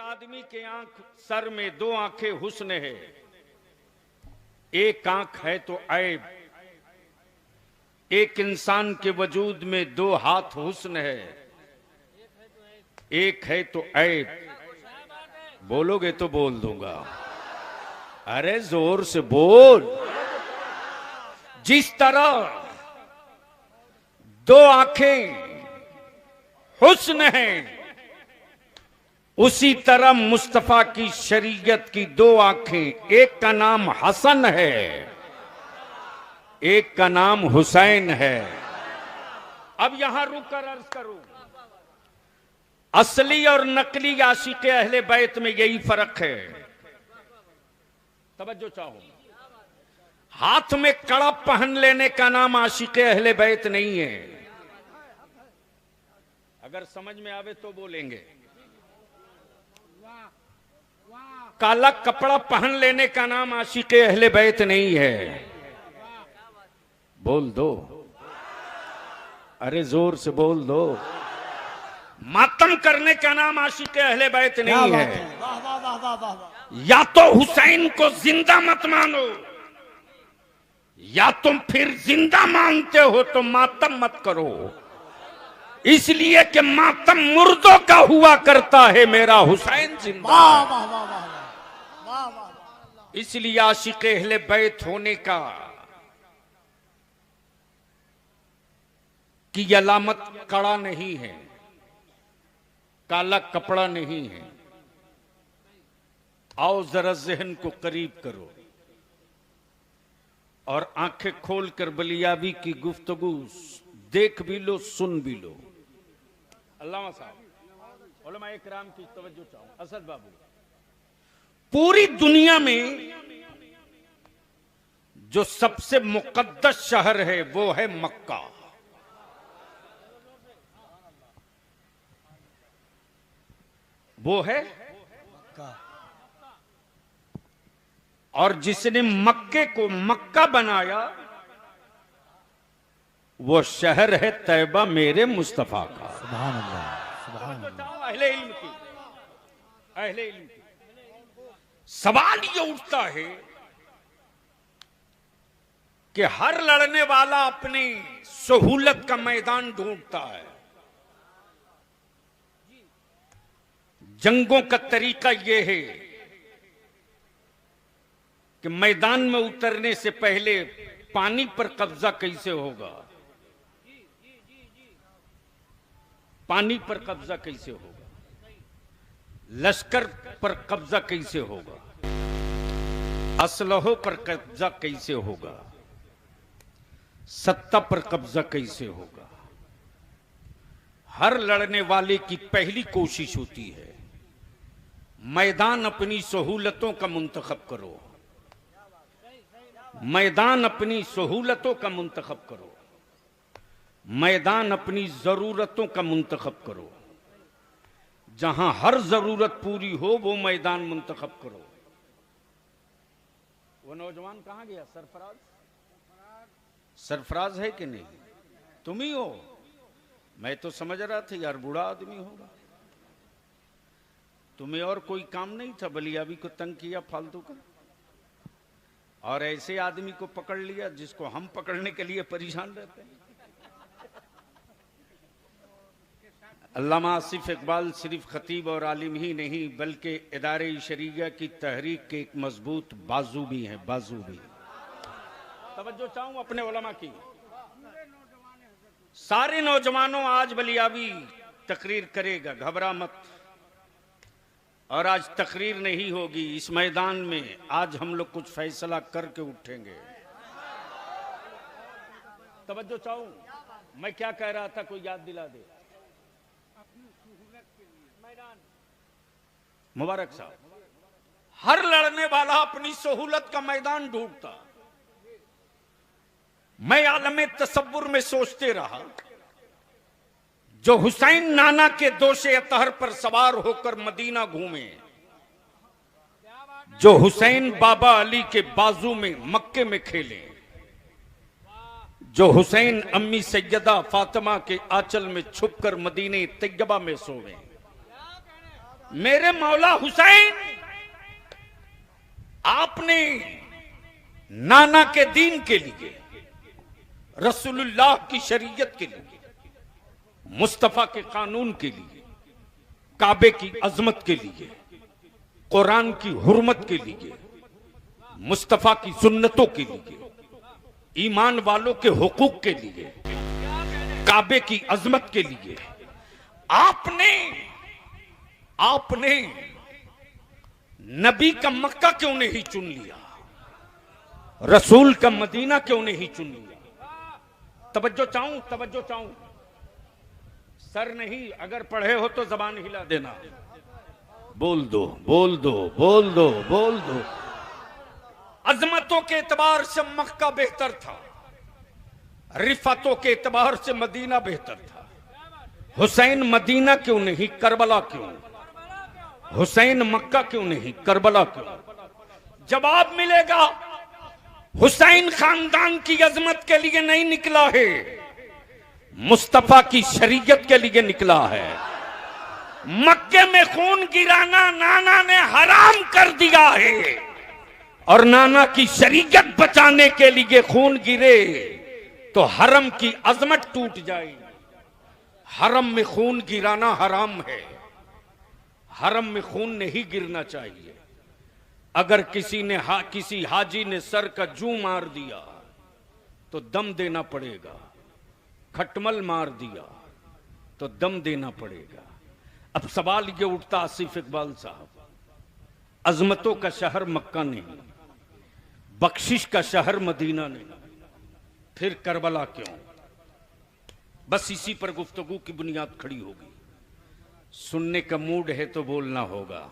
आदमी के आंख सर में, दो आंखें हुस्न है, एक आंख है तो ऐब। एक इंसान के वजूद में दो हाथ हुस्न है, एक है तो ऐब। बोलोगे तो बोल दूंगा, अरे जोर से बोल। जिस तरह दो आंखें हुस्न है, उसी तरह मुस्तफा की शरीयत की दो आंखें, एक का नाम हसन है, एक का नाम हुसैन है। अब यहां रुककर अर्ज करूं, असली और नकली आशिक अहले बैत में यही फर्क है। तवज्जो चाहो, हाथ में कड़ा पहन लेने का नाम आशिक अहले बैत नहीं है। अगर समझ में आवे तो बोलेंगे। काला कपड़ा पहन लेने का नाम आशिक अहले बैत नहीं है। बोल दो, अरे जोर से बोल दो। मातम करने का नाम आशिक अहले बैत नहीं है। या तो हुसैन को जिंदा मत मानो, या तुम फिर जिंदा मानते हो तो मातम मत करो, इसलिए कि मातम मुर्दों का हुआ करता है, मेरा हुसैन जिंदा है। इसलिए आशिक अहले बैत होने का की अलामत कड़ा नहीं है, काला कपड़ा नहीं है। आओ जरा जहन को करीब करो और आंखें खोलकर बलियाबी की गुफ्तगू देख भी लो, सुन भी लो। अल्लामा साहब, उलमा इकराम की तवज्जो चाहूं। असद बाबू, पूरी दुनिया में जो सबसे मुकद्दस शहर है वो है मक्का। वो है मक्का। और जिसने मक्के को मक्का बनाया वो शहर है तैबा मेरे मुस्तफा का। सुभान अल्लाह, सुभान अल्लाह। अहले इल्म की, अहले इल्म की सवाल ये उठता है कि हर लड़ने वाला अपनी सहूलत का मैदान ढूंढता है। जंगों का तरीका यह है कि मैदान में उतरने से पहले पानी पर कब्जा कैसे होगा, पानी पर कब्जा कैसे होगा, लश्कर पर कब्जा कैसे होगा, असलहों पर कब्जा कैसे होगा, सत्ता पर कब्जा कैसे होगा। हर लड़ने वाले की पहली कोशिश होती है मैदान अपनी सहूलतों का मुंतखब करो, मैदान अपनी सहूलतों का मुंतखब करो, मैदान अपनी जरूरतों का मुंतखब करो। जहां हर जरूरत पूरी हो वो मैदान मुंतखब करो। वो नौजवान कहां गया? सरफराज, सरफराज है कि नहीं? तुम ही हो? मैं तो समझ रहा था यार बूढ़ा आदमी होगा। तुम्हें और कोई काम नहीं था, बलियाबी को तंग किया फालतू का, और ऐसे आदमी को पकड़ लिया जिसको हम पकड़ने के लिए परेशान रहते हैं। अल्लामा आसिफ इकबाल सिर्फ खतीब और आलिम ही नहीं बल्कि इदारे शरीया की तहरीक के एक मजबूत बाजू भी हैं, बाजू भी। तवज्जो चाहूं अपने उलमा की। सारे नौजवानों, आज बलियाबी तकरीर करेगा, घबरा मत। और आज तकरीर नहीं होगी इस मैदान में, आज हम लोग कुछ फैसला करके उठेंगे। तवज्जो चाहूं, मैं क्या कह रहा था, कोई याद दिला दे। मुबारक साहब, हर लड़ने वाला अपनी सहूलत का मैदान ढूंढता। मैं आलमे तसव्वुर में सोचते रहा, जो हुसैन नाना के दोषे अतहर पर सवार होकर मदीना घूमे, जो हुसैन बाबा अली के बाजू में मक्के में खेले, जो हुसैन अम्मी सैयदा फातिमा के आंचल में छुपकर मदीने तैयबा में सोवे, मेरे मौला हुसैन, आपने नाना के दीन के लिए, रसूलुल्लाह की शरीयत के लिए, मुस्तफा के कानून के लिए, काबे की अजमत के लिए, कुरान की हुर्मत के लिए, मुस्तफा की सुन्नतों के लिए, ईमान वालों के हुकूक के लिए, काबे की अजमत के लिए आपने नबी का मक्का क्यों नहीं चुन लिया? रसूल का मदीना क्यों नहीं चुन लिया? तवज्जो चाहूं। सर नहीं, अगर पढ़े हो तो जबान हिला देना। बोल दो। अजमतों के एतबार से मक्का बेहतर था, रिफातों के एतबार से मदीना बेहतर था। हुसैन मदीना क्यों नहीं, करबला क्यों? हुसैन मक्का क्यों नहीं, करबला क्यों? जवाब मिलेगा, हुसैन खानदान की अजमत के लिए नहीं निकला है, मुस्तफा की शरीयत के लिए निकला है। मक्के में खून गिराना नाना ने हराम कर दिया है, और नाना की शरीयत बचाने के लिए खून गिरे तो हरम की अजमत टूट जाएगी। हरम में खून गिराना हराम है, हरम में खून नहीं गिरना चाहिए। अगर किसी हाजी ने सर का जू मार दिया तो दम देना पड़ेगा, खटमल मार दिया तो दम देना पड़ेगा। अब सवाल ये उठता आसिफ इकबाल साहब, अजमतों का शहर मक्का नहीं, बख्शिश का शहर मदीना नहीं, फिर करबला क्यों? बस इसी पर गुफ्तगू की बुनियाद खड़ी होगी। सुनने का मूड है तो बोलना होगा,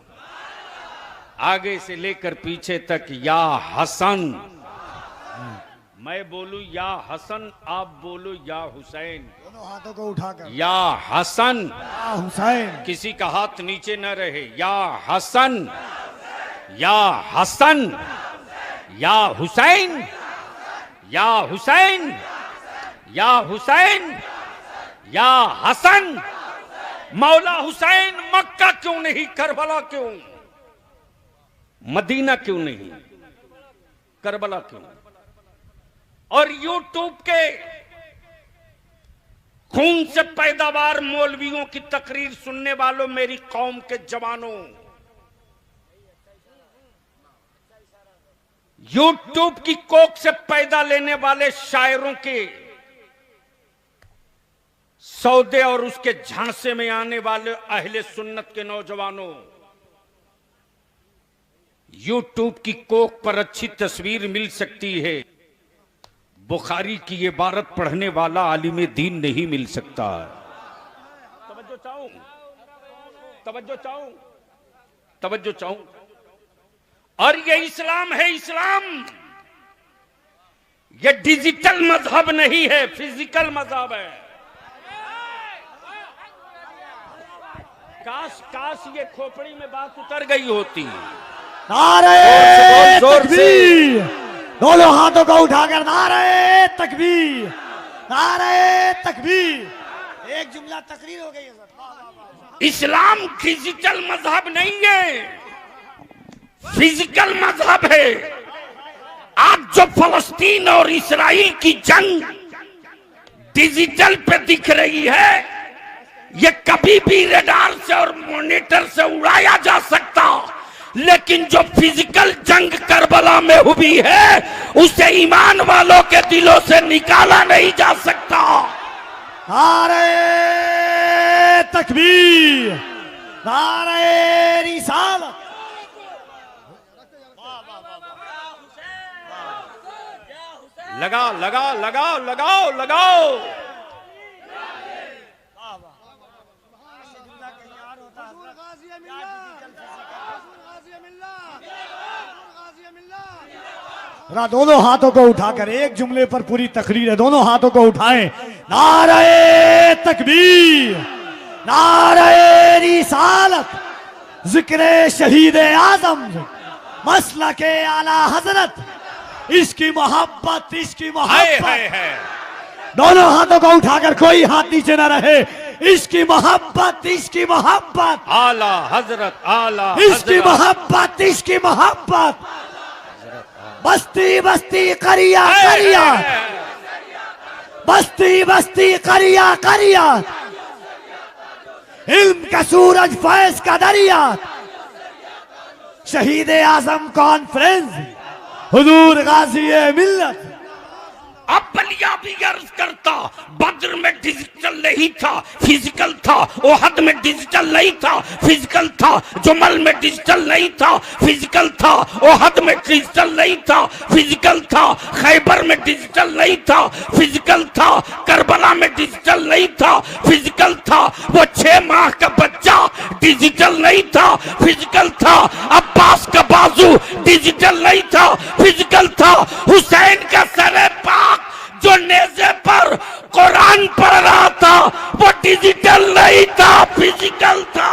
आगे से लेकर पीछे तक। या हसन, मैं बोलूं या हसन, आप बोलो या हुसैन। दोनों हाथों को उठाकर या हसन, या हुसैन। किसी का हाथ नीचे न रहे। या हसन, या हसन, या हुसैन, या हुसैन, या हुसैन, या हसन। मौला हुसैन मक्का क्यों नहीं, करबला क्यों? मदीना क्यों नहीं, करबला क्यों? और यूट्यूब के खून से पैदावार मौलवियों की तकरीर सुनने वालों, मेरी कौम के जवानों, यूट्यूब की कोख से पैदा लेने वाले शायरों के सौदे और उसके झांसे में आने वाले अहले सुन्नत के नौजवानों, यूट्यूब की कोख पर अच्छी तस्वीर मिल सकती है, बुखारी की इबारत पढ़ने वाला आलिम दीन नहीं मिल सकता। तवज्जो चाहूं। और ये इस्लाम है, इस्लाम ये डिजिटल मजहब नहीं है, फिजिकल मजहब है। काश ये खोपड़ी में बात उतर गई होती। नारे तकबीर, दोनों हाथों को उठाकर नारे तकबीर, नारे तकबीर। एक जुमला तकरीर हो गई है सर। इस्लाम डिजिटल मजहब नहीं है, फिजिकल मजहब है। आज जो फलस्तीन और इस्राइल की जंग डिजिटल पे दिख रही है, ये कभी भी रडार से और मॉनिटर से उड़ाया जा सकता, लेकिन जो फिजिकल जंग करबला में हुई है, उसे ईमान वालों के दिलों से निकाला नहीं जा सकता। नारे तकबीर, नारे रिसालत। लगाओ। दोनों हाथों को उठाकर एक जुमले पर पूरी तकरीर है, दोनों हाथों को उठाएं। नारे तकबीर, नारे रिसालत, जिक्र शहीद आजम, मसला के आला हजरत, इसकी मोहब्बत, इसकी मोहब्बत। दोनों हाथों को उठाकर, कोई हाथ नीचे ना रहे, इसकी मोहब्बत, इसकी मोहब्बत, आला हजरत, आला इसकी हजरत। मोहब्बत, इसकी मोहब्बत। बस्ती बस्ती करिया है, करिया, है। बस्ती बस्ती करिया करिया, इल्म का सूरज फैज का दरिया, शहीद आजम कॉन्फ्रेंस हुजूर गाजी मिल्लत। अब बलिया भी अर्ज करता, बद्र में डिजिटल नहीं था, फिजिकल था। ओहद में डिजिटल नहीं था, फिजिकल था। जुमल में डिजिटल नहीं था, फिजिकल था। ओहद में डिजिटल नहीं था, फिजिकल था। खैबर में डिजिटल नहीं था, फिजिकल था। करबला में डिजिटल नहीं था, फिजिकल था। वो 6 माह का बच्चा डिजिटल नहीं था, फिजिकल था। अब्बास का बाजू डिजिटल नहीं था, फिजिकल था। हुसैन का सरे पाक जो नेज़े पर कुरान पढ़ रहा था, वो डिजिटल नहीं था, फिजिकल था।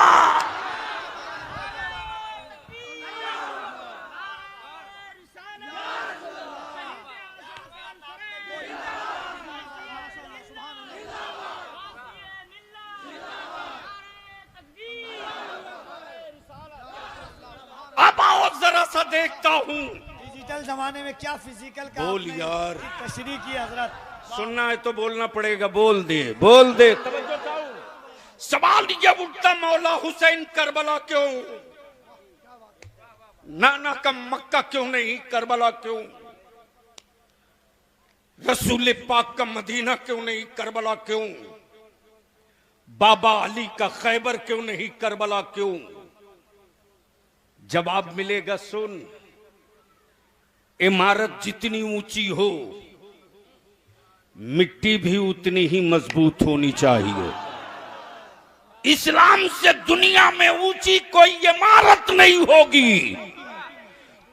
अब आओ जरा सा देखता हूं। डिजिटल जमाने में क्या फिजिकल का बोल आपने यार। तशरीह की हजरत। सुनना है तो बोलना पड़ेगा, बोल दे बोल दे। सवाल ये उठता, मौला हुसैन करबला क्यों? नाना का मक्का क्यों नहीं, करबला क्यों? रसूल पाक का मदीना क्यों नहीं, करबला क्यों? बाबा अली का खैबर क्यों नहीं, करबला क्यों? जवाब मिलेगा, सुन। इमारत जितनी ऊंची हो, मिट्टी भी उतनी ही मजबूत होनी चाहिए। इस्लाम से दुनिया में ऊंची कोई इमारत नहीं होगी,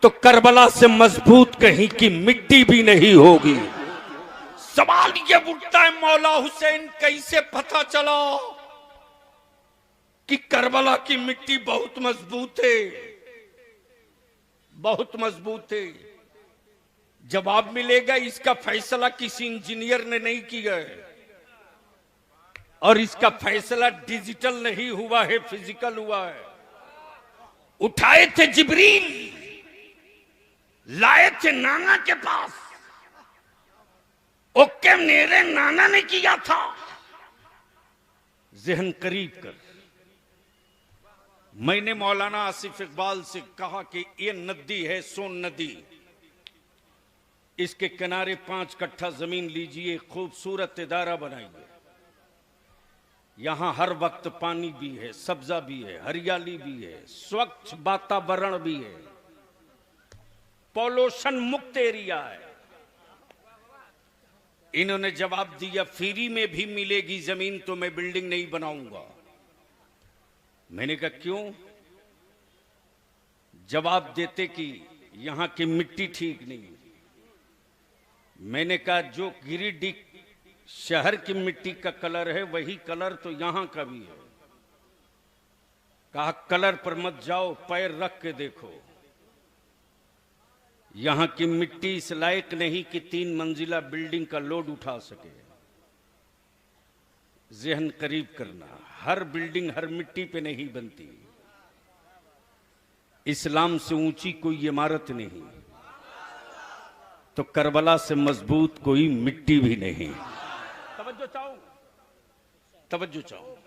तो करबला से मजबूत कहीं की मिट्टी भी नहीं होगी। सवाल ये उठता है, मौला हुसैन कैसे पता चला कि करबला की मिट्टी बहुत मजबूत है, बहुत मजबूत है? जवाब मिलेगा, इसका फैसला किसी इंजीनियर ने नहीं किया है, और इसका फैसला डिजिटल नहीं हुआ है, फिजिकल हुआ है। उठाए थे जिब्रील, लाए थे नाना के पास। ओके, मेरे नाना ने किया था। जहन करीब कर। मैंने मौलाना आसिफ इकबाल से कहा कि ये नदी है, सोन नदी, इसके किनारे 5 कट्ठा जमीन लीजिए, खूबसूरत इदारा बनाइए। यहां हर वक्त पानी भी है, सब्जा भी है, हरियाली भी है, स्वच्छ वातावरण भी है, पॉल्यूशन मुक्त एरिया है। इन्होंने जवाब दिया, फ्री में भी मिलेगी जमीन तो मैं बिल्डिंग नहीं बनाऊंगा। मैंने कहा क्यों? जवाब देते कि यहां की मिट्टी ठीक नहीं। मैंने कहा जो गिरिडीह शहर की मिट्टी का कलर है, वही कलर तो यहां का भी है। कहा कलर पर मत जाओ, पैर रख के देखो। यहां की मिट्टी इस लायक नहीं कि 3 मंजिला बिल्डिंग का लोड उठा सके। जहन करीब करना, हर बिल्डिंग हर मिट्टी पे नहीं बनती। इस्लाम से ऊंची कोई इमारत नहीं, तो करबला से मजबूत कोई मिट्टी भी नहीं। तवज्जो चाहो, तवज्जो चाहो।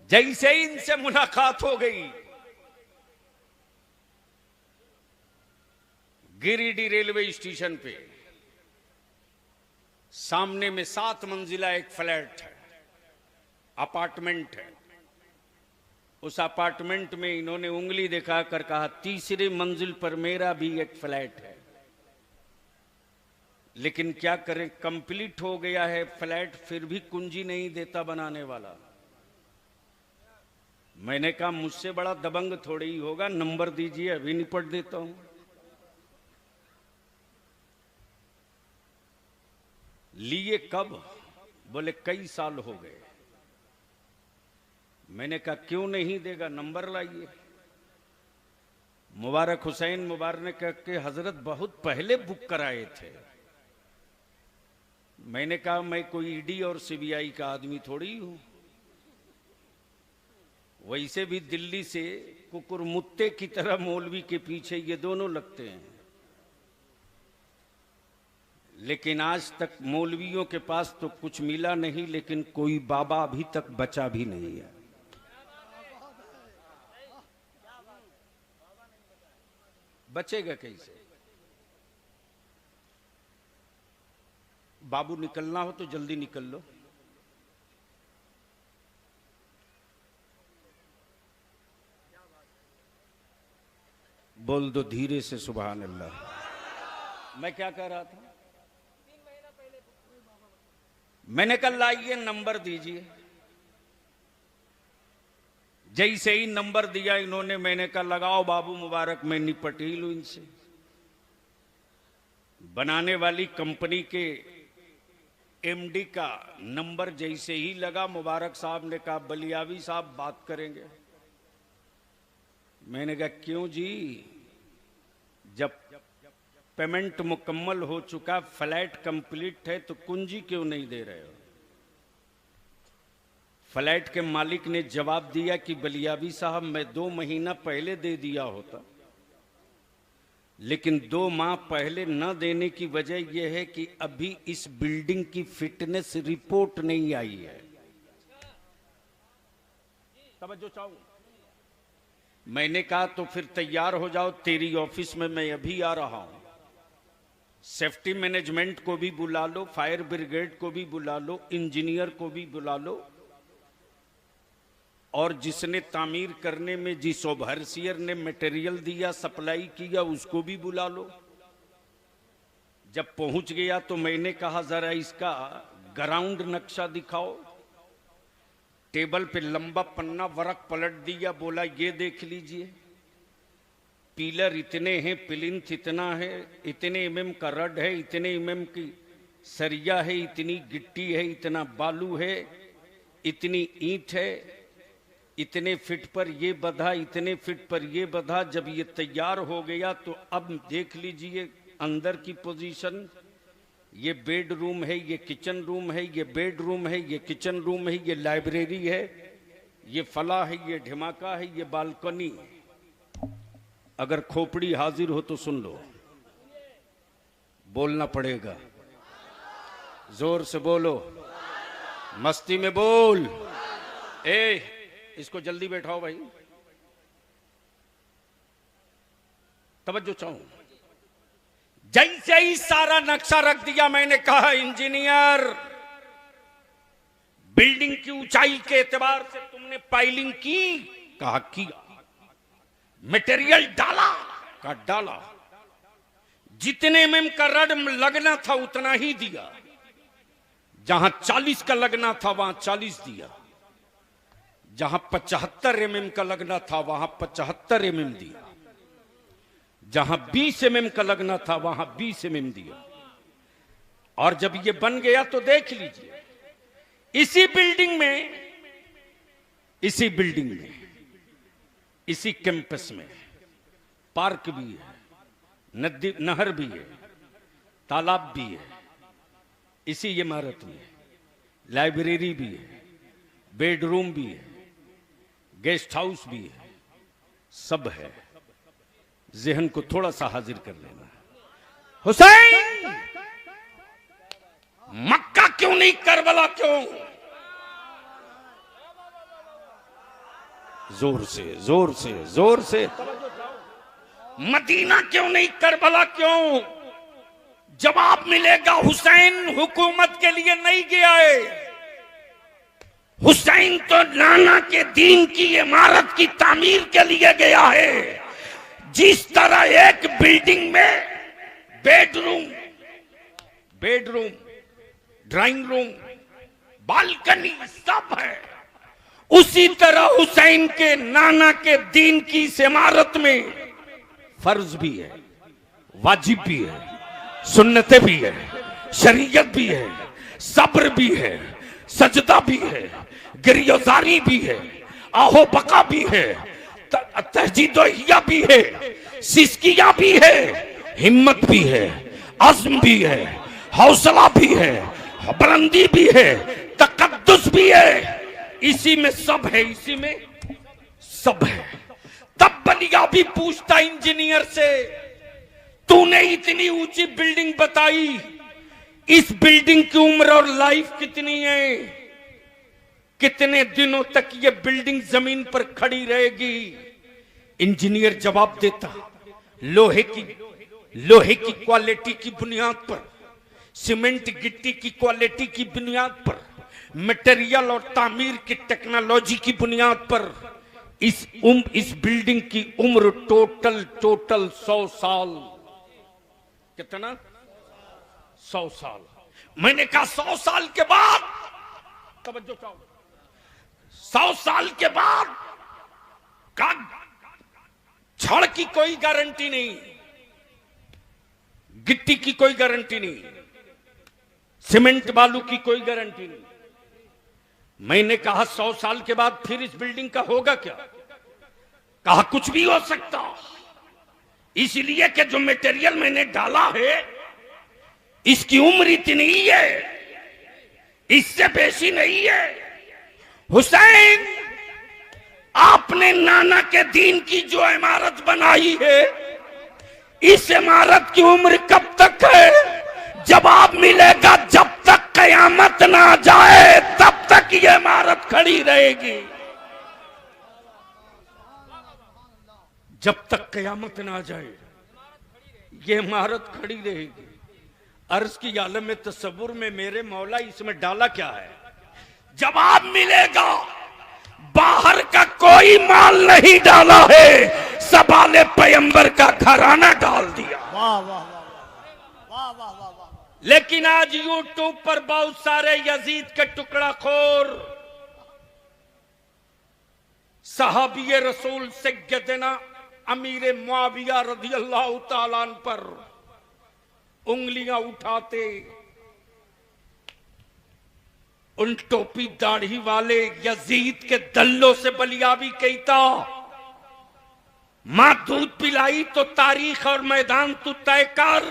जैसे ही इनसे मुलाकात हो गई, गिरिडीह रेलवे स्टेशन पे सामने में 7 मंजिला एक फ्लैट है, अपार्टमेंट है। उस अपार्टमेंट में इन्होंने उंगली दिखाकर कहा, 3री मंजिल पर मेरा भी एक फ्लैट है। लेकिन क्या करें, कंप्लीट हो गया है फ्लैट, फिर भी कुंजी नहीं देता बनाने वाला। मैंने कहा मुझसे बड़ा दबंग थोड़ी ही होगा, नंबर दीजिए, अभी निपट देता हूं। लिए कब? बोले कई साल हो गए। मैंने कहा क्यों नहीं देगा, नंबर लाइए। मुबारक हुसैन मुबारक के हजरत बहुत पहले बुक कराए थे। मैंने कहा मैं कोई ईडी और सीबीआई का आदमी थोड़ी हूं। वैसे भी दिल्ली से कुकुरमुत्ते की तरह मौलवी के पीछे ये दोनों लगते हैं, लेकिन आज तक मौलवियों के पास तो कुछ मिला नहीं, लेकिन कोई बाबा अभी तक बचा भी नहीं है। बचेगा कैसे? बाबू निकलना हो तो जल्दी निकल लो। बोल दो धीरे से सुभान अल्लाह। मैं क्या कह रहा था? मैंने कल लाइए नंबर दीजिए। जैसे ही नंबर दिया इन्होंने, मैंने कहा लगाओ बाबू मुबारक, मैं निपट ही लूं इनसे। बनाने वाली कंपनी के एमडी का नंबर जैसे ही लगा, मुबारक साहब ने कहा बलियावी साहब बात करेंगे। मैंने कहा क्यों जी, जब पेमेंट मुकम्मल हो चुका, फ्लैट कंप्लीट है, तो कुंजी क्यों नहीं दे रहे हो? फ्लैट के मालिक ने जवाब दिया कि बलियावी साहब मैं 2 महीना पहले दे दिया होता, लेकिन 2 माह पहले न देने की वजह यह है कि अभी इस बिल्डिंग की फिटनेस रिपोर्ट नहीं आई है। तवज्जो चाहूं। मैंने कहा तो फिर तैयार हो जाओ, तेरी ऑफिस में मैं अभी आ रहा हूं। सेफ्टी मैनेजमेंट को भी बुला लो, फायर ब्रिगेड को भी बुला लो, इंजीनियर को भी बुला लो, और जिसने तामीर करने में, जिस ओवरसियर ने मटेरियल दिया, सप्लाई किया, उसको भी बुला लो। जब पहुंच गया तो मैंने कहा जरा इसका ग्राउंड नक्शा दिखाओ। टेबल पे लंबा पन्ना वर्क पलट दिया, बोला ये देख लीजिए, पिलर इतने हैं, प्लिंथ इतना है, इतने एमएम का रड है, इतने एमएम की सरिया है, इतनी गिट्टी है, इतना बालू है, इतनी ईंट है, इतने फीट पर ये बधा, इतने फीट पर ये बधा। जब ये तैयार हो गया तो अब देख लीजिए अंदर की पोजीशन, ये बेडरूम है, ये किचन रूम है, ये बेडरूम है, ये किचन रूम है, ये लाइब्रेरी है, ये फला है, ये ढिमाका है, ये बालकनी। अगर खोपड़ी हाजिर हो तो सुन लो, बोलना पड़ेगा, जोर से बोलो, मस्ती में बोल। इसको जल्दी बैठाओ भाई, तवज्जो चाहूं। जैसे ही सारा नक्शा रख दिया, मैंने कहा इंजीनियर, बिल्डिंग की ऊंचाई के एतबार से तुमने पाइलिंग की? कहा किया। मटेरियल डाला? कहा डाला। जितने एमएम का रड लगना था उतना ही दिया, जहां 40 का लगना था वहां 40 दिया, जहां 75 एमएम का लगना था वहां 75 एमएम दिया, जहां 20 एमएम का लगना था वहां 20 एमएम दिया। और जब ये बन गया तो देख लीजिए, इसी बिल्डिंग में, इसी कैंपस में पार्क भी है, नदी नहर भी है, तालाब भी है, इसी इमारत में लाइब्रेरी भी है, बेडरूम भी है, गेस्ट हाउस भी है, सब है। जहन को थोड़ा सा हाजिर कर लेना। हुसैन, मक्का क्यों नहीं, करबला क्यों? जोर से, जोर से, जोर से। मदीना क्यों नहीं, करबला क्यों? जवाब मिलेगा, हुसैन हुकूमत के लिए नहीं गया है। हुसैन तो नाना के दीन की इमारत की तामीर के लिए गया है। जिस तरह एक बिल्डिंग में बेडरूम, ड्राइंग रूम, बालकनी सब है, उसी तरह हुसैन के नाना के दीन की इस इमारत में फर्ज भी है, वाजिब भी है, सुन्नतें भी है, शरीयत भी है, सब्र भी है, सजदा भी है, गिरयोजारी भी है, आहो बका भी है, तहजीदोहिया भी है, सिस्किया भी है, हिम्मत भी है, अज़्म भी है, हौसला भी है, बुलंदी भी है, तकद्दुस भी है। इसी में सब है, इसी में सब है। तब बलिया भी पूछता इंजीनियर से, तूने इतनी ऊंची बिल्डिंग बताई, इस बिल्डिंग की उम्र और लाइफ कितनी है? कितने दिनों तक ये बिल्डिंग जमीन पर खड़ी रहेगी? इंजीनियर जवाब देता, लोहे की क्वालिटी की बुनियाद पर, सीमेंट गिट्टी की क्वालिटी की बुनियाद पर, मटेरियल और तामीर की टेक्नोलॉजी की बुनियाद पर इस बिल्डिंग की उम्र टोटल 100 साल। कितना? 100 साल। मैंने कहा 100 साल के बाद, तवज्जो चाहो, 100 साल के बाद का छड़ की कोई गारंटी नहीं, गिट्टी की कोई गारंटी नहीं, सीमेंट बालू की कोई गारंटी नहीं। मैंने कहा 100 साल के बाद फिर इस बिल्डिंग का होगा क्या? कहा कुछ भी हो सकता, इसलिए कि जो मटेरियल मैंने डाला है इसकी उम्र इतनी ही है, इससे बेसी नहीं है। हुसैन, आपने नाना के दीन की जो इमारत बनाई है, इस इमारत की उम्र कब तक है? जवाब मिलेगा, जब तक कयामत ना जाए तब तक ये इमारत खड़ी रहेगी। जब तक कयामत ना जाए ये इमारत खड़ी रहेगी। अर्ज की आलम में तसव्वुर में मेरे मौला इसमें डाला क्या है? जवाब मिलेगा, बाहर का कोई माल नहीं डाला है, सवाले पैगंबर का घराना डाल दिया। वाह वाह वाह वाह वाह वाह वाह। लेकिन आज यूट्यूब पर बहुत सारे यजीद के टुकड़ा खोर सहाबी रसूल सैयदना अमीर मुआविया रज़ियल्लाहु ताला अन्हु पर उंगलियां उठाते, उन टोपी दाढ़ी वाले यजीद के दल्लों से बलियाबी कहता, मां दूध पिलाई तो तारीख और मैदान तू तय कर।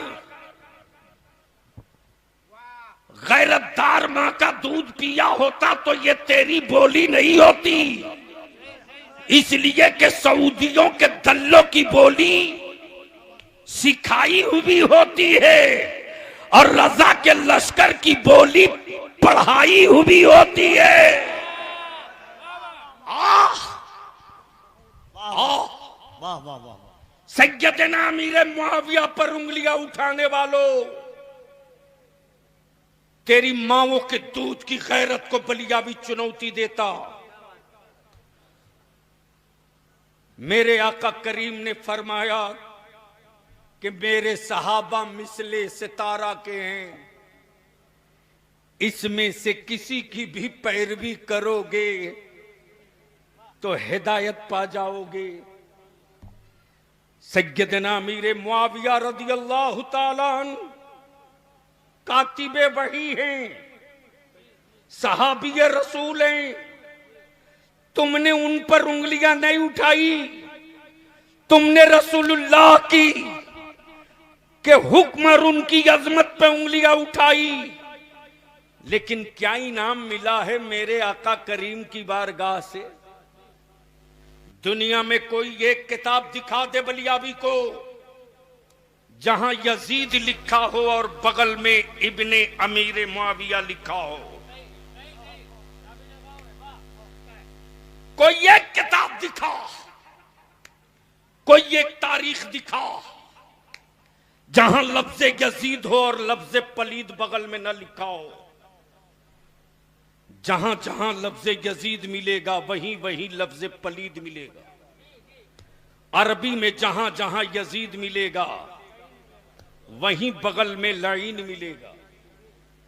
गैरतदार मां का दूध पिया होता तो ये तेरी बोली नहीं होती, इसलिए कि सऊदियों के दल्लों की बोली सिखाई हुई होती है और रजा के लश्कर की बोली पढ़ाई हुई होती है। वाह वाह वाह। सैयदना अमीर मुआविया पर उंगलियां उठाने वालों, तेरी माओं के दूध की गैरत को बलिया भी चुनौती देता। मेरे आका करीम ने फरमाया कि मेरे सहाबा मिसले सितारा के हैं, इसमें से किसी की भी पैरवी करोगे तो हिदायत पा जाओगे। सैयदना अमीर मुआविया रज़ियल्लाहु ताला अन्हु कातिबे वही हैं, सहाबी रसूल हैं। तुमने उन पर उंगलियां नहीं उठाई, तुमने रसूलुल्लाह की के हुक्म और उनकी अजमत पे उंगलियां उठाई। लेकिन क्या इनाम मिला है मेरे आका करीम की बारगाह से? दुनिया में कोई एक किताब दिखा दे बलियाबी को जहां यजीद लिखा हो और बगल में इब्ने अमीर मुआविया लिखा हो। कोई एक किताब दिखा, कोई एक तारीख दिखा जहां लफ्ज यजीद हो और लफ्ज पलीद बगल में न लिखा हो। जहां जहां लफ्ज यजीद मिलेगा वहीं वहीं लफ्ज पलीद मिलेगा। अरबी में जहां जहां यजीद मिलेगा वहीं बगल में लाइन मिलेगा।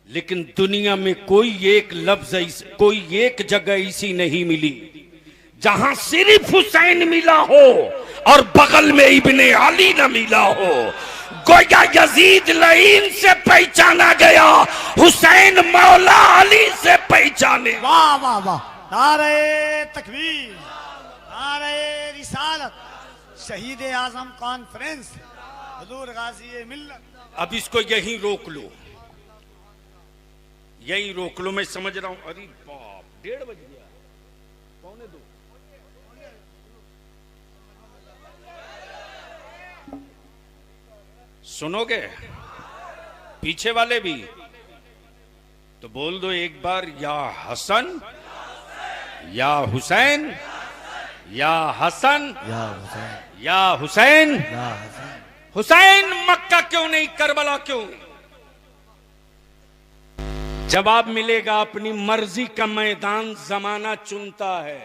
लेकिन दुनिया में कोई एक लफ्ज, कोई एक जगह ऐसी नहीं मिली जहां सिर्फ हुसैन मिला हो और बगल में इब्ने अली न मिला हो। गोया यजीद लईन से पहचाना गया, हुसैन मौला अली से पहचाने। वाह वाह वाह। नारे तकबीर, नारे रिसालत, शहीद आजम कॉन्फ्रेंस, हुजूर गाजी मिल्लत। अब इसको यहीं रोक लो, यहीं रोक लो। मैं समझ रहा हूं, अरे बाप 1:30 बज गया, 1:45। सुनोगे? पीछे वाले भी तो बोल दो एक बार, या हसन या हुसैन, या हसन या हुसैन, या हुसैन। या हुसैन। हुसैन मक्का क्यों नहीं, करबला क्यों? जवाब मिलेगा, अपनी मर्जी का मैदान जमाना चुनता है।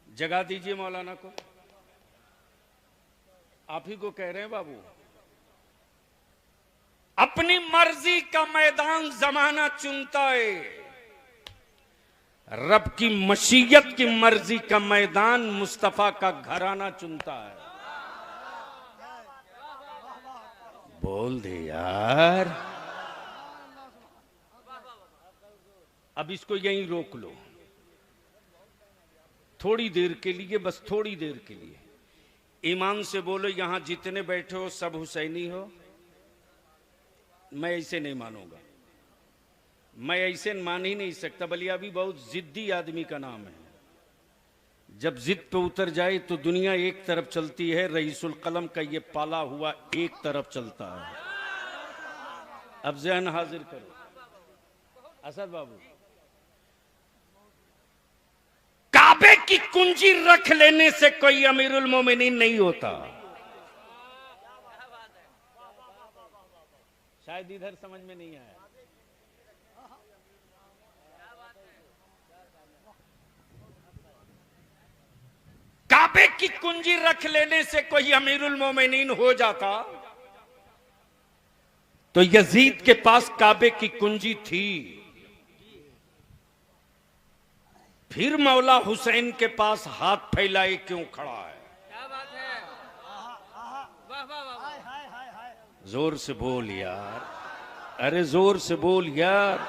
जगा दीजिए मौलाना को, आप ही को कह रहे हैं बाबू। अपनी मर्जी का मैदान जमाना चुनता है, रब की मशीयत की मर्जी का मैदान मुस्तफा का घराना चुनता है। बोल दे यार। अब इसको यहीं रोक लो थोड़ी देर के लिए, बस थोड़ी देर के लिए। ईमान से बोलो, यहां जितने बैठे हो सब हुसैनी हो? मैं ऐसे नहीं मानूंगा, मैं ऐसे मान ही नहीं सकता। बलिया भी बहुत जिद्दी आदमी का नाम है। जब जिद पे उतर जाए तो दुनिया एक तरफ चलती है, रईसुल कलम का ये पाला हुआ एक तरफ चलता है। अब जहन हाजिर करो असद बाबू। काबे की कुंजी रख लेने से कोई अमीरुल मोमिनीन नहीं होता। शायद इधर समझ में नहीं आया। काबे की कुंजी रख लेने से कोई अमीरुल मोमिनीन हो जाता तो यजीद के पास काबे की कुंजी थी, फिर मौला हुसैन के पास हाथ फैलाए क्यों खड़ा है? क्या बात है? वाह वाह वाह। जोर से बोल यार, अरे जोर से बोल यार।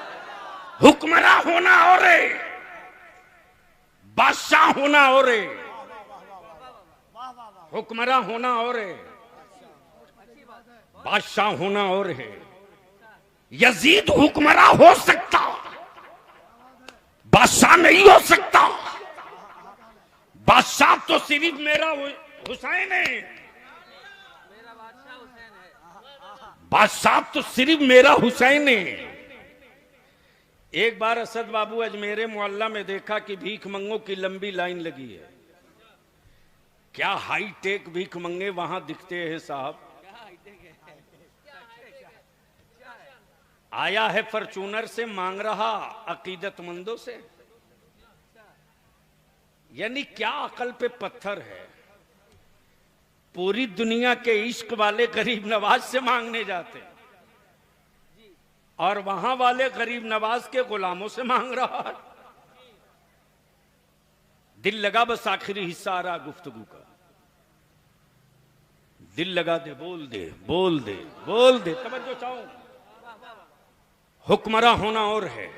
हुक्मरां होना और बादशाह होना और हुक्मरां होना और बादशाह होना और है। यजीद हुक्मरां हो सकता, बादशाह नहीं हो सकता। बादशाह तो सिर्फ मेरा हुसैन है, मेरा बादशाह हुसैन है। बादशाह तो सिर्फ मेरा हुसैन है। एक बार असद बाबू अजमेरे मोहल्ला में देखा कि भीख मंगों की लंबी लाइन लगी है। क्या हाई टेक भीख मंगे वहां दिखते हैं साहब। आया है फॉर्चूनर से, मांग रहा अकीदतमंदों से। यानी क्या अकल पे पत्थर है। पूरी दुनिया के इश्क वाले गरीब नवाज से मांगने जाते हैं और वहां वाले गरीब नवाज के गुलामों से मांग रहा है। दिल लगा, बस आखिरी हिस्सा आ रहा गुफ्तगू का। दिल लगा दे, बोल दे, बोल दे, बोल दे। तवज्जो चाहूं, हुक्मरां होना और है,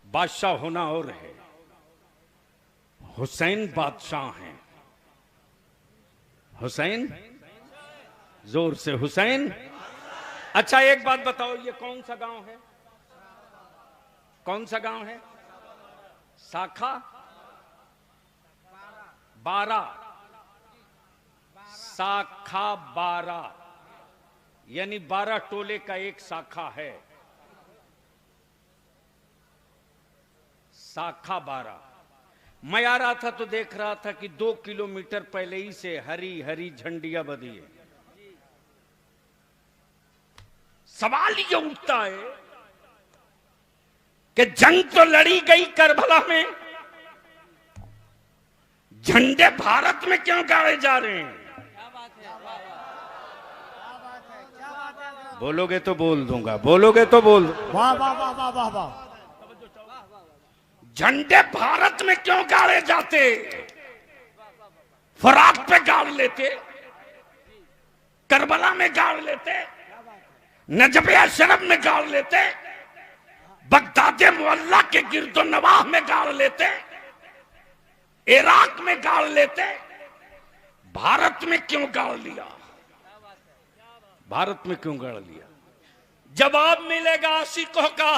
बादशाह होना और है। हुसैन बादशाह हैं। हुसैन, जोर से हुसैन। अच्छा एक बात बताओ, ये कौन सा गांव है? कौन सा गांव है? शाखा 12, शाखा 12, यानी 12 टोले का एक शाखा है। शाखा 12। मैं आ रहा था तो देख रहा था कि 2 किलोमीटर पहले ही से हरी हरी झंडियां बंधी है। सवाल ये उठता है कि जंग तो लड़ी गई करबला में, झंडे भारत में क्यों गाड़े जा रहे हैं? क्या बात है? क्या बात है? क्या बात है? बोलोगे तो बोल दूंगा, बोलोगे तो बोल। वाह वाह वाह वाह वाह वाह। झंडे भारत में क्यों गाड़े जाते? फराक पे गाड़ लेते, करबला में गाड़ लेते, नजब अशरफ में गाड़ लेते, बगदाद मुअल्ला के गिरदो नवाह में गाड़ लेते, इराक में गाड़ लेते। भारत में क्यों गाड़ लिया? भारत में क्यों गाड़ लिया? जवाब मिलेगा आशिकों का।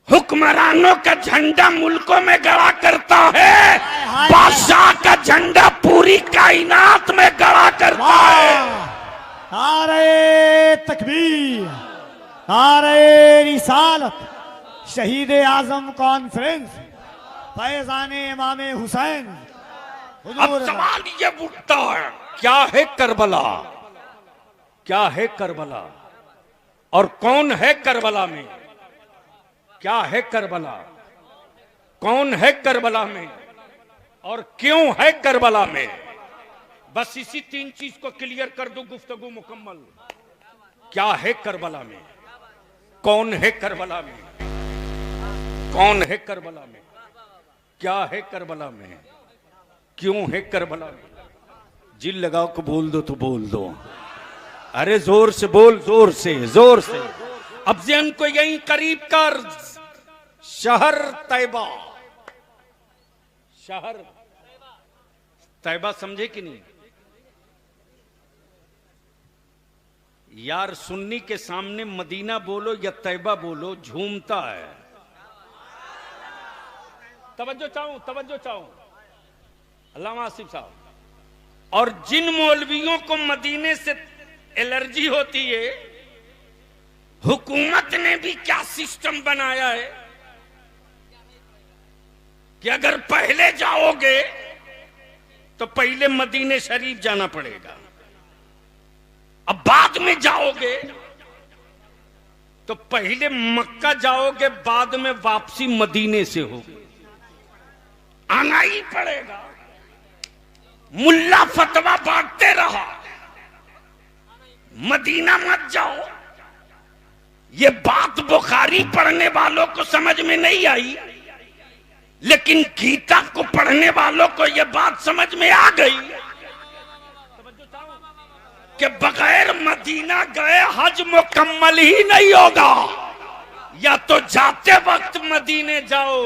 हुक्मरानों का झंडा मुल्कों में गड़ा करता है, बादशाह का झंडा पूरी कायनात में गड़ा करता है। नारे तकबीर, नारे रिसालत, शहीद आजम कॉन्फ्रेंस, फैजाने इमाम हुसैन। अब सवाल ये उठता है, क्या है करबला? क्या है करबला? और कौन है करबला में? क्या है करबला? कौन है करबला में? और क्यों है करबला में? बस इसी 3 चीज को क्लियर कर दो, गुफ्तगू मुकम्मल। क्या है करबला में? कौन है करबला में? कौन है करबला में? क्या है करबला में? क्यों है करबला में? जिल लगाओ को बोल दो तो बोल दो। अरे जोर से बोल, जोर से, जोर से। अब जहन को यहीं करीब कर। शहर तैबा, शहर तैबा समझे कि नहीं? यार सुन्नी के सामने मदीना बोलो या तैबा बोलो, झूमता है। तवज्जो चाहूं, तवज्जो चाहूं, अल्लामा आसिफ साहब। और जिन मौलवियों को मदीने से एलर्जी होती है, हुकूमत ने भी क्या सिस्टम बनाया है कि अगर पहले जाओगे तो पहले मदीने शरीफ जाना पड़ेगा, अब बाद में जाओगे तो पहले मक्का जाओगे, बाद में वापसी मदीने से होगी। आना ही पड़ेगा। मुल्ला फतवा बांटते रहा, मदीना मत जाओ। ये बात बुखारी पढ़ने वालों को समझ में नहीं आई, लेकिन गीता को पढ़ने वालों को यह बात समझ में आ गई कि बगैर मदीना गए हज मुकम्मल ही नहीं होगा। या तो जाते वक्त मदीने जाओ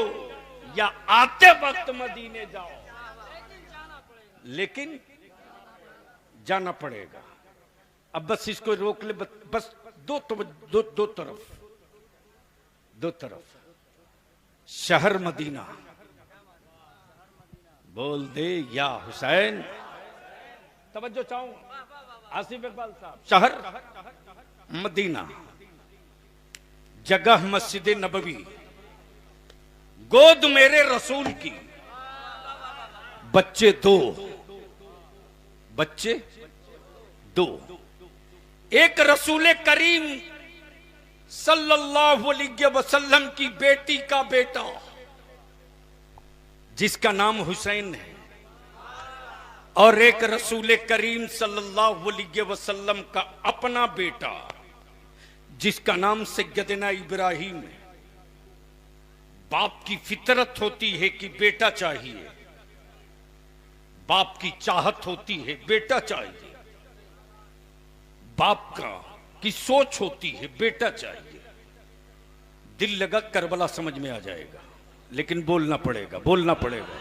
या आते वक्त मदीने जाओ, लेकिन जाना पड़ेगा। अब बस इसको रोक ले, बस दो तरफ शहर मदीना बोल दे या हुसैन। तवज्जो चाहूं आसिफ इकबाल साहब। शहर मदीना, जगह मस्जिद नबवी, गोद मेरे रसूल की, बच्चे दो, बच्चे दो। एक रसूल करीम सल्लल्लाहु अलैहि वसल्लम की बेटी का बेटा जिसका नाम हुसैन है, और एक रसूल करीम सल्लल्लाहु अलैहि वसल्लम का अपना बेटा जिसका नाम सैयदना इब्राहिम है। बाप की फितरत होती है कि बेटा चाहिए, बाप की चाहत होती है बेटा चाहिए, बाप का की सोच होती है बेटा चाहिए। दिल लगा करबला समझ में आ जाएगा, लेकिन बोलना पड़ेगा, बोलना पड़ेगा।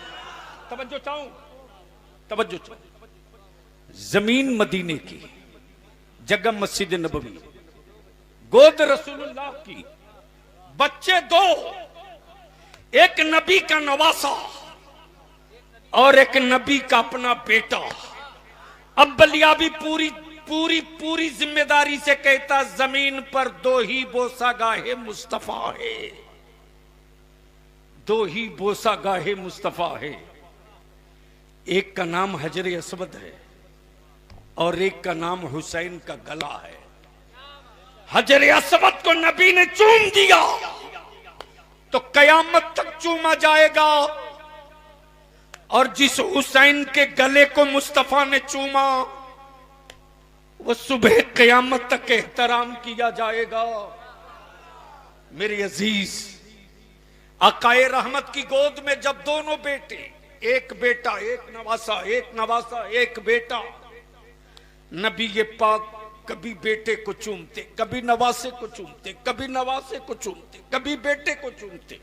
तवज्जो चाहूं, तवज्जो चाहूं। जमीन मदीने की, जगह मस्जिद नबवी, गोद रसूलुल्लाह की, बच्चे दो, एक नबी का नवासा और एक नबी का अपना बेटा। अब बलियाबी पूरी पूरी पूरी जिम्मेदारी से कहता, जमीन पर दो ही बोसा गाहे मुस्तफा है, दो ही बोसा गाहे मुस्तफा है। एक का नाम हजर असवद है और एक का नाम हुसैन का गला है। हजर असवद को नबी ने चूम दिया तो कयामत तक चूमा जाएगा, और जिस हुसैन के गले को मुस्तफा ने चूमा वो सुबह कयामत तक एहतराम किया जाएगा। मेरे अजीज, आकाए रहमत की गोद में जब दोनों बेटे, एक बेटा एक नवासा, एक नवासा एक बेटा, नबी ये पाक कभी बेटे को चूमते, कभी नवासे को चूमते, कभी नवासे को चूमते, कभी बेटे को चूमते।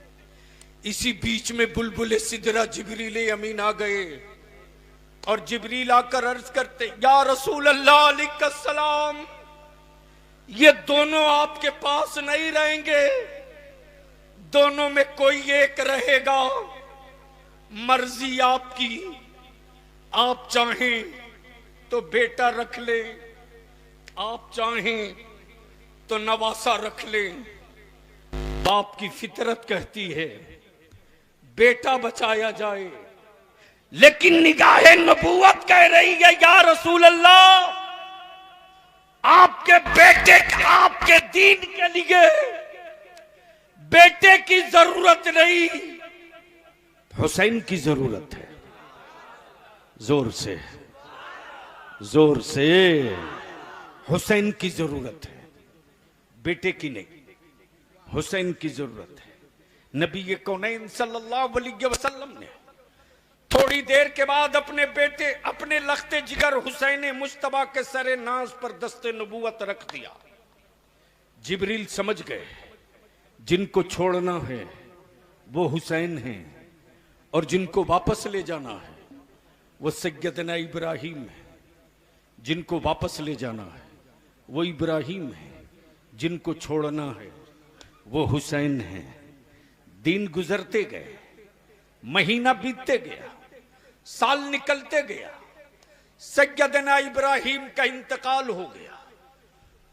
इसी बीच में बुलबुल सिदरा जिब्रील अमीन आ गए और जिब्रील आकर अर्ज करते, या रसूल अल्लाह अलैहिस्सलाम, ये दोनों आपके पास नहीं रहेंगे, दोनों में कोई एक रहेगा। मर्जी आपकी, आप चाहें तो बेटा रख ले, आप चाहें तो नवासा रख ले। बाप की फितरत कहती है बेटा बचाया जाए, लेकिन निगाहे नबूवत कह रही है या रसूल अल्लाह, आपके बेटे, आपके दीन के लिए बेटे की जरूरत नहीं, हुसैन की जरूरत है। जोर से, जोर से, हुसैन की जरूरत है, बेटे की नहीं, हुसैन की जरूरत है। नबी कौनैन सल्लल्लाहु अलैहि वसल्लम ने थोड़ी देर के बाद अपने बेटे, अपने लख्ते जिगर हुसैन मुश्तबा के सरे नाज पर दस्ते नबूवत रख दिया। जिब्रील समझ गए जिनको छोड़ना है वो हुसैन हैं, और जिनको वापस ले जाना है वो सैयदना इब्राहिम है। जिनको वापस ले जाना है वो इब्राहिम है, जिनको छोड़ना है वो हुसैन है। दिन गुजरते गए, महीना बीतते गया, साल निकलते गया, सैयदना इब्राहिम का इंतकाल हो गया।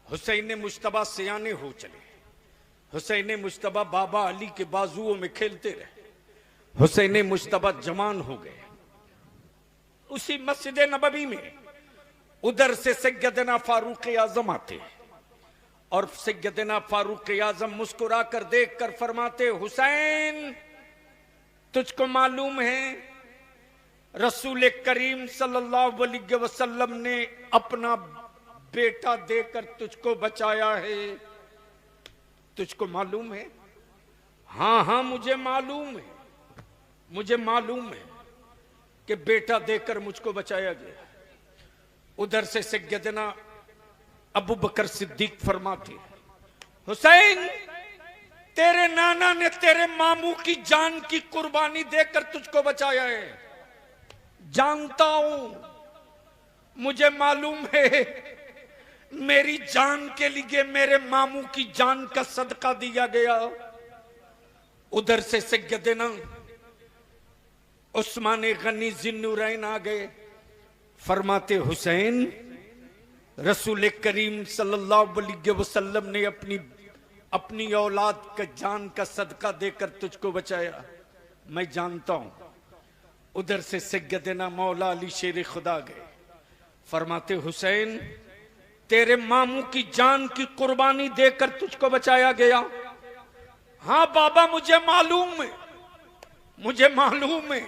हुसैन मुश्तबा सियाने हो चले, हुसैन मुश्तबा बाबा अली के बाजुओं में खेलते रहे, हुसैन मुश्तबा जवान हो गए। उसी मस्जिद नबवी में उधर से सैयदना फारूक आजम आते और सैयदना फारूक आजम मुस्कुरा कर देख कर फरमाते, हुसैन तुझको मालूम है रसूल करीम सल्लल्लाहु अलैहि वसल्लम ने अपना बेटा देकर तुझको बचाया है, तुझको मालूम है? हाँ हाँ मुझे मालूम है, मुझे मालूम है कि बेटा देकर मुझको बचाया गया। उधर से सैयदना अबू बकर सिद्दीक फरमाते, हुसैन तेरे नाना ने तेरे मामू की जान की कुर्बानी देकर तुझको बचाया है। जानता हूं, मुझे मालूम है, मेरी जान के लिए मेरे मामू की जान का सदका दिया गया। उधर से सैयदना उस्मान गनी जिन्नुरैन आ गए, फरमाते हुसैन रसूल करीम सल्लल्लाहु अलैहि वसल्लम ने अपनी औलाद का जान का सदका देकर तुझको बचाया। मैं जानता हूं। उधर से सैयदना मौला अली शेर खुदा गए, फरमाते हुसैन तेरे मामू की जान की कुर्बानी देकर तुझको बचाया गया। हाँ बाबा मुझे मालूम है, मुझे मालूम है,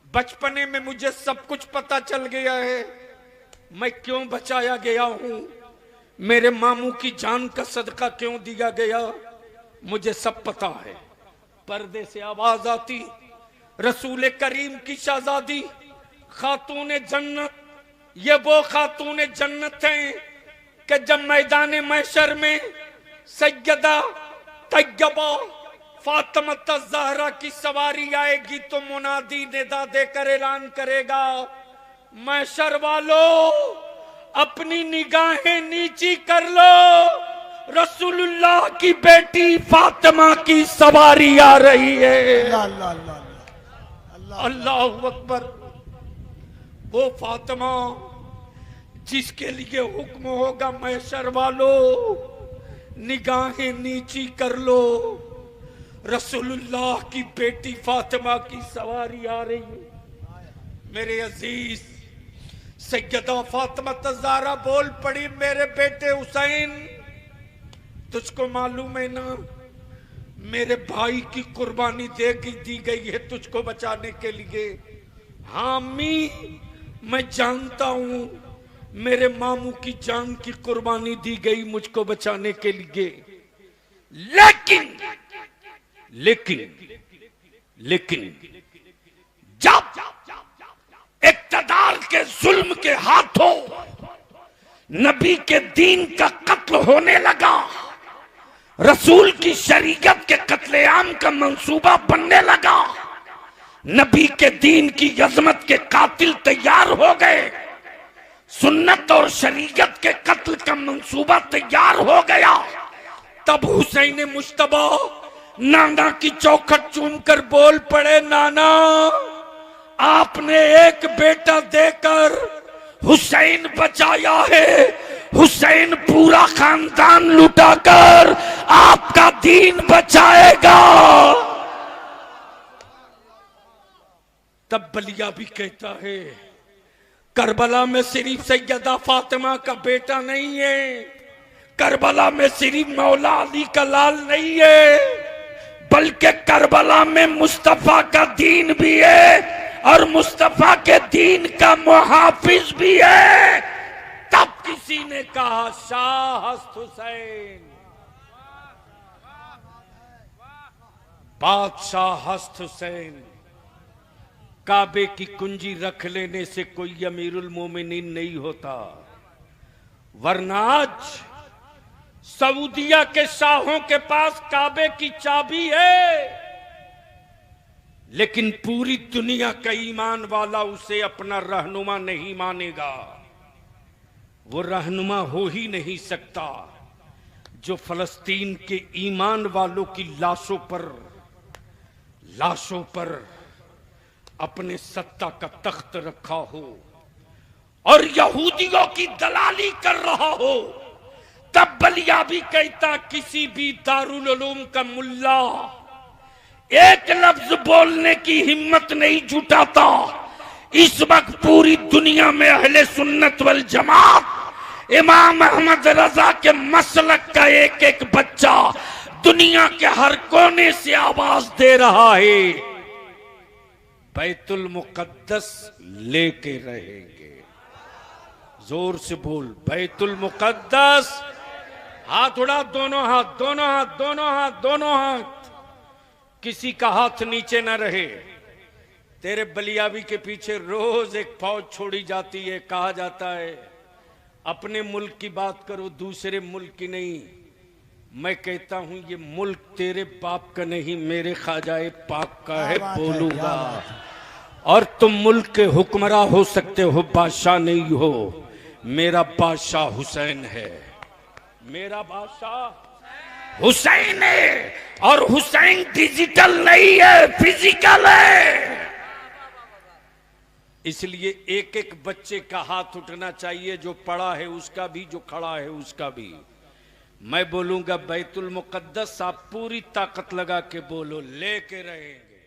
बचपने में मुझे सब कुछ पता चल गया है, मैं क्यों बचाया गया हूं, मेरे मामू की जान का सदका क्यों दिया गया, मुझे सब पता है। पर्दे से आवाज आती, रसूल करीम की शहजादी खातून जन्नत, ये वो खातून जन्नत हैं कि जब मैदान महशर में सैयदा तैयबा फातिमा ज़हरा की सवारी आएगी तो मुनादी निदा देकर ऐलान करेगा, महशर वालों अपनी निगाहें नीची कर लो, रसूलुल्लाह की बेटी फातिमा की सवारी आ रही है। अल्लाह अकबर। वो फातिमा जिसके लिए हुक्म होगा, महशर वालों निगाहें नीची कर लो, रसूलुल्लाह की बेटी फातिमा की सवारी आ रही है। मेरे अजीज सैयदा फातिमा ज़हरा बोल पड़ी, मेरे बेटे हुसैन तुझको मालूम है ना, मेरे भाई की कुर्बानी दी गई है तुझको बचाने के लिए। हाँ अम्मी मैं जानता हूं, मेरे मामू की जान की कुर्बानी दी गई मुझको बचाने के लिए, लेकिन लेकिन लेकिन जब इक़्तिदार के जुल्म के हाथों नबी के दीन का कत्ल होने लगा, रसूल की शरीयत के कत्लेआम का मंसूबा बनने लगा, नबी के दीन की अजमत के कातिल तैयार हो गए, सुन्नत और शरीयत के कत्ल का मंसूबा तैयार हो गया, तब हुसैन मुश्तबा नाना की चौखट चूमकर बोल पड़े, नाना आपने एक बेटा देकर हुसैन बचाया है, हुसैन पूरा खानदान लुटाकर आपका दीन बचाएगा। तब बलिया भी कहता है, करबला में सिर्फ सैयदा फातिमा का बेटा नहीं है, करबला में सिर्फ मौला अली का लाल नहीं है, बल्कि करबला में मुस्तफा का दीन भी है और मुस्तफा के दीन का मुहाफिज भी है। तब किसी ने कहा, शाह हस्त हुसैन, बादशाह हस्त हुसैन। काबे की कुंजी रख लेने से कोई अमीरुल मोमिनीन नहीं होता, वरना आज सऊदिया के शाहों के पास काबे की चाबी है, लेकिन पूरी दुनिया का ईमान वाला उसे अपना रहनुमा नहीं मानेगा। वो रहनुमा हो ही नहीं सकता जो फलस्तीन के ईमान वालों की लाशों पर अपने सत्ता का तख्त रखा हो और यहूदियों की दलाली कर रहा हो। तब बलिया भी कहता, किसी भी दारुल उलूम का मुल्ला एक लफ्ज बोलने की हिम्मत नहीं जुटाता। इस वक्त पूरी दुनिया में अहले सुन्नत वल जमात इमाम अहमद रजा के मसलक का एक एक बच्चा दुनिया के हर कोने से आवाज दे रहा है, बैतुल मुकद्दस लेके रहेंगे। जोर से बोल, बैतुल मुकद्दस। हाथ उड़ा, दोनों हाथ, दोनों हाथ, दोनों हाथ, दोनों हाथ, किसी का हाथ नीचे न रहे। तेरे बलियावी के पीछे रोज एक फौज छोड़ी जाती है, कहा जाता है अपने मुल्क की बात करो, दूसरे मुल्क की नहीं। मैं कहता हूं ये मुल्क तेरे बाप का नहीं, मेरे ख्वाजाए पाक का है, बोलूंगा। और तुम मुल्क के हुक्मरान हो सकते हो, बादशाह नहीं हो। मेरा बादशाह हुसैन है, मेरा बादशाह हुसैन है, और हुसैन डिजिटल नहीं है, फिजिकल है। इसलिए एक एक बच्चे का हाथ उठना चाहिए, जो पड़ा है उसका भी, जो खड़ा है उसका भी। मैं बोलूंगा बैतुल मुकद्दस, आप पूरी ताकत लगा के बोलो, लेके रहेंगे।